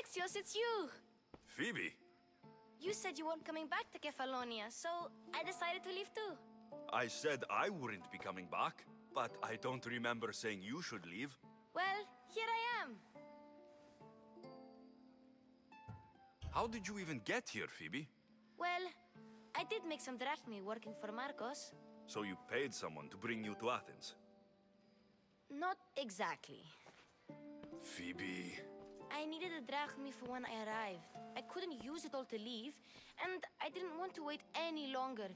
Alexios, it's you! Phoebe? You said you weren't coming back to Kefalonia, so I decided to leave too. I said I wouldn't be coming back, but I don't remember saying you should leave. Well, here I am. How did you even get here, Phoebe? Well, I did make some drachmi working for Marcos. So you paid someone to bring you to Athens? Not exactly. Phoebe... I needed a drachmi for when I arrived. I couldn't use it all to leave, and I didn't want to wait any longer.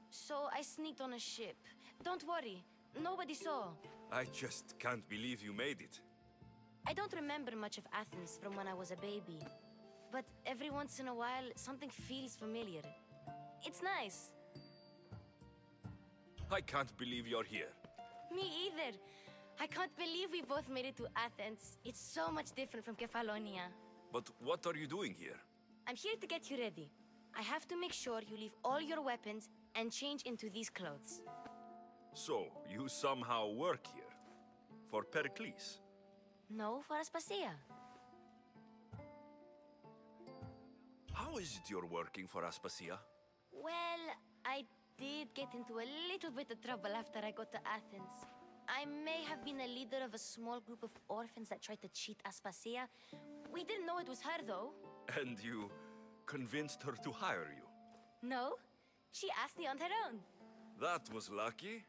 So I sneaked on a ship. Don't worry, nobody saw. I just can't believe you made it. I don't remember much of Athens from when I was a baby. But every once in a while, something feels familiar. It's nice. I can't believe you're here. Me either. I can't believe we both made it to Athens. It's so much different from Kefalonia. But what are you doing here? I'm here to get you ready. I have to make sure you leave all your weapons and change into these clothes. So, you somehow work here? For Pericles? No, for Aspasia. How is it you're working for Aspasia? Well, I did get into a little bit of trouble after I got to Athens. I may have been a leader of a small group of orphans that tried to cheat Aspasia. We didn't know it was her, though. And you convinced her to hire you? No, she asked me on her own. That was lucky.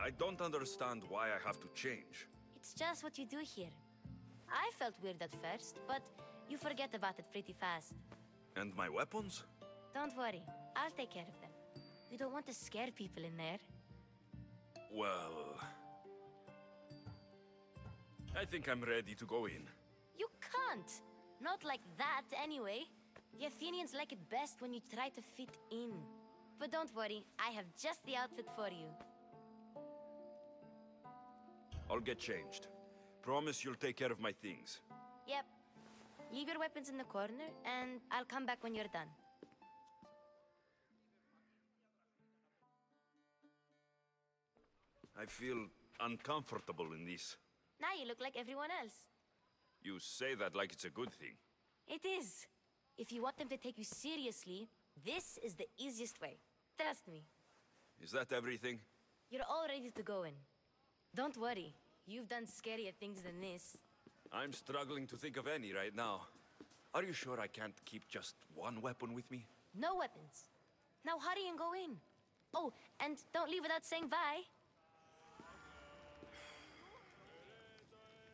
I don't understand why I have to change. It's just what you do here. I felt weird at first, but you forget about it pretty fast. And my weapons? Don't worry, I'll take care of them. You don't want to scare people in there. Well... I think I'm ready to go in. You can't! Not like that, anyway. The Athenians like it best when you try to fit in. But don't worry, I have just the outfit for you. I'll get changed. Promise you'll take care of my things. Yep. Leave your weapons in the corner, and I'll come back when you're done. I feel uncomfortable in this. Now you look like everyone else. You say that like it's a good thing. It is. If you want them to take you seriously, this is the easiest way. Trust me. Is that everything? You're all ready to go in. Don't worry. You've done scarier things than this. I'm struggling to think of any right now. Are you sure I can't keep just one weapon with me? No weapons. Now hurry and go in. Oh, and don't leave without saying bye.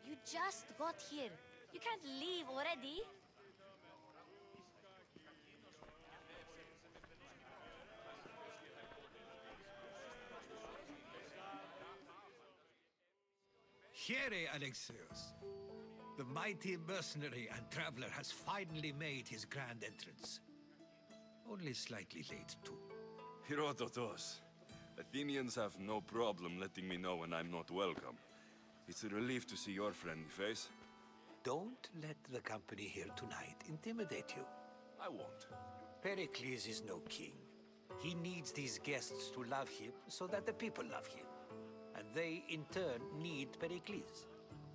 You just got here. You can't leave already. Here, Alexios. The mighty mercenary and traveler has finally made his grand entrance. Only slightly late, too. Herodotos. Athenians have no problem letting me know when I'm not welcome. It's a relief to see your friendly face. Don't let the company here tonight intimidate you. I won't. Pericles is no king. He needs these guests to love him so that the people love him. And they, in turn, need Pericles.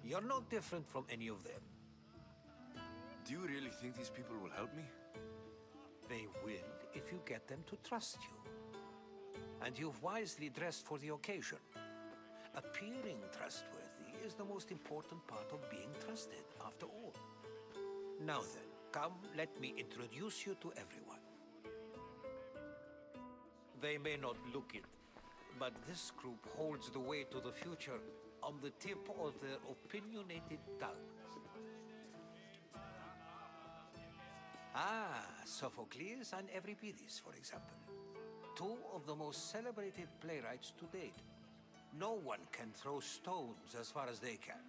You're no different from any of them. Do you really think these people will help me? They will if you get them to trust you. And you've wisely dressed for the occasion. Appearing trustworthy is the most important part of being trusted, after all. Now then, come, let me introduce you to everyone. They may not look it, but this group holds the way to the future on the tip of their opinionated tongues. Ah, Sophocles and Euripides, for example. Two of the most celebrated playwrights to date. No one can throw stones as far as they can.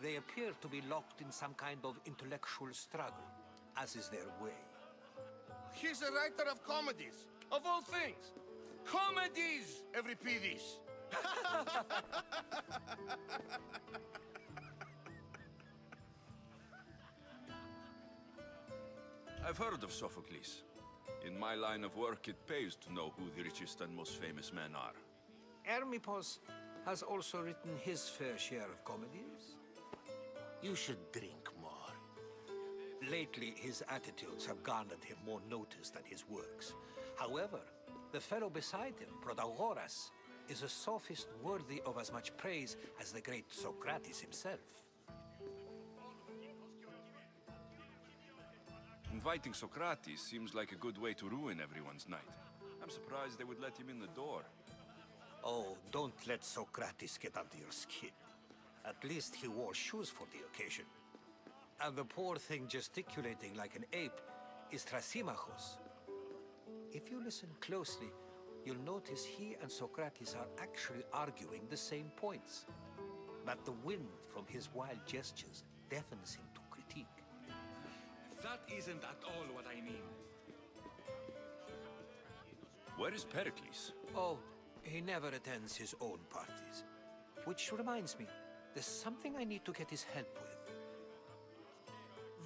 They appear to be locked in some kind of intellectual struggle, as is their way. He's a writer of comedies, of all things. Comedies, Euripides. I've heard of Sophocles. In my line of work, it pays to know who the richest and most famous men are. Hermippos has also written his fair share of comedies. You should drink more. Lately, his attitudes have garnered him more notice than his works. However, the fellow beside him, Protagoras, is a sophist worthy of as much praise as the great Socrates himself. Inviting Socrates seems like a good way to ruin everyone's night. I'm surprised they would let him in the door. Oh, don't let Socrates get under your skin. At least he wore shoes for the occasion. And the poor thing gesticulating like an ape is Thrasymachos. If you listen closely, you'll notice he and Socrates are actually arguing the same points. But the wind from his wild gestures deafens him to critique. That isn't at all what I mean. Where is Pericles? Oh, he never attends his own parties. Which reminds me, there's something I need to get his help with.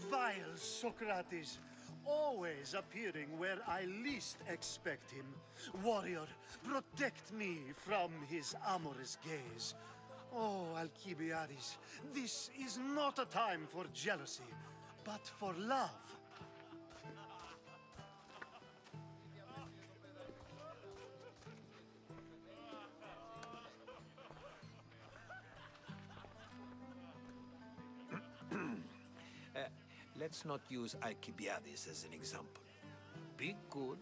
Vile Socrates, always appearing where I least expect him. Warrior, protect me from his amorous gaze. Oh, Alcibiades, this is not a time for jealousy, but for love. Let's not use Alcibiades as an example. Be good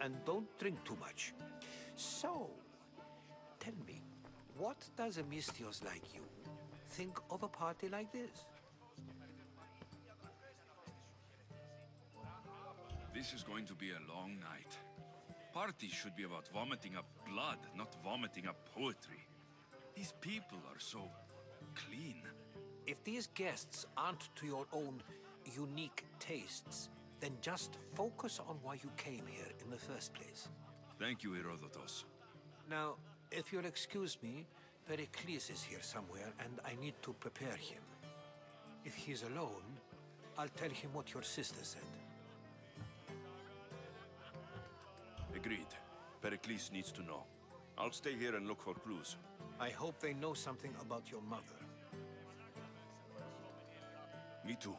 and don't drink too much. So, tell me, what does a Mystios like you think of a party like this? This is going to be a long night. Parties should be about vomiting up blood, not vomiting up poetry. These people are so clean. If these guests aren't to your own unique tastes, then just focus on why you came here in the first place. Thank you, Herodotus. Now, if you'll excuse me, Pericles is here somewhere, and I need to prepare him. If he's alone, I'll tell him what your sister said. Agreed. Pericles needs to know. I'll stay here and look for clues. I hope they know something about your mother. Me too.